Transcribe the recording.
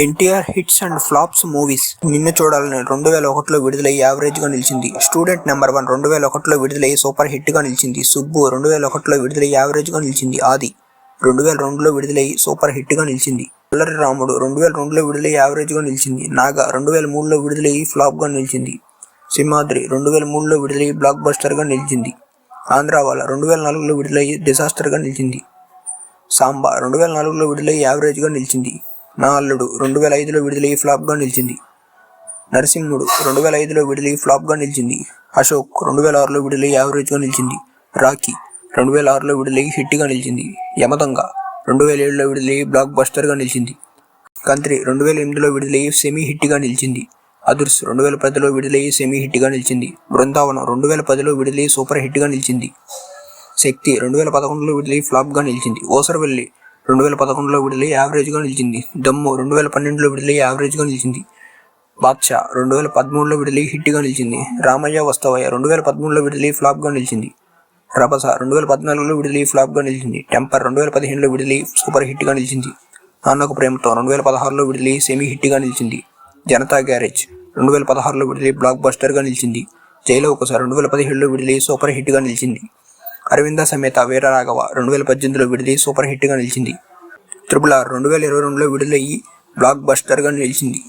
NTR hits and flops movies. నిన్ను చూడాలని 2001లో విడుదలయ్యి యావరేజ్గా నిలిచింది. స్టూడెంట్ నెంబర్ 1 2001లో విడుదలయ్యి సూపర్ హిట్గా నిలిచింది. సుబ్బు 2001లో విడుదలయ్యి యావరేజ్గా నిలిచింది. ఆది 2002లో విడుదలయ్యి సూపర్ హిట్గా నిలిచింది. అల్లరి రాముడు 2002లో విడుదలయ్యి యావరేజ్గా నిలిచింది. నాగా 2003లో విడుదలయ్యి ఫ్లాప్గా నిలిచింది. సింహాద్రి 2003లో విడుదలయ్యి బ్లాక్ బస్టర్గా నిలిచింది. ఆంధ్రావాల 2004లో విడుదలయ్యి డిజాస్టర్గా నిలిచింది. సాంబా 2004లో విడుదలయ్యి యావరేజ్గా నిలిచింది. నా అల్లుడు 2005లో విడుదలయ్యి ఫ్లాప్గా నిలిచింది. నరసింహుడు 2005లో విడుదలయ్యి ఫ్లాప్గా నిలిచింది. అశోక్ 2006లో విడుదలయ్యి యావరేజ్గా నిలిచింది. రాఖీ 2006లో విడుదలయ్యి హిట్గా నిలిచింది. యమదొంగ 2007లో విడుదలయ్యి బ్లాక్ బస్టర్గా నిలిచింది. కంత్రి 2008లో విడుదలయ్యి సెమీ హిట్గా నిలిచింది. అదుర్స్ 2010లో విడుదలయ్యి సెమీ హిట్గా నిలిచింది. బృందావనం 2010లో విడుదలయ్యి సూపర్ హిట్గా నిలిచింది. శక్తి 2011లో విడుదలయ్యి ఫ్లాప్గా నిలిచింది. ఓసరవెల్లి 2011లో విడుదలయ్యి యావరేజ్గా నిలిచింది. దమ్ము 2012లో విడుదలయ్యి యావరేజ్గా నిలిచింది. బాద్షా 2013లో విడుదలయ్యి హిట్గా నిలిచింది. రామయ్య వస్తావయ్య 2013లో విడుదలయ్యి ఫ్లాప్గా నిలిచింది. రభస 2014లో విడుదలయ్యి ఫ్లాప్గా నిలిచింది. టెంపర్ 2015లో విడుదలయ్యి సూపర్ హిట్గా నిలిచింది. నాన్నకు ప్రేమతో 2016లో విడుదలయ్యి సెమీ హిట్గా నిలిచింది. జనతా గ్యారేజ్ 2016లో విడుదలయ్యి బ్లాక్ బస్టర్గా నిలిచింది. జైలవకుశ 2017లో విడుదలయ్యి సూపర్ హిట్గా నిలిచింది. అరవింద సమేత వీరరాఘవ 2018లో విడుదలయ్యి సూపర్ హిట్గా నిలిచింది. RRR 2022లో విడుదలయ్యి బ్లాక్ బస్టర్గా నిలిచింది.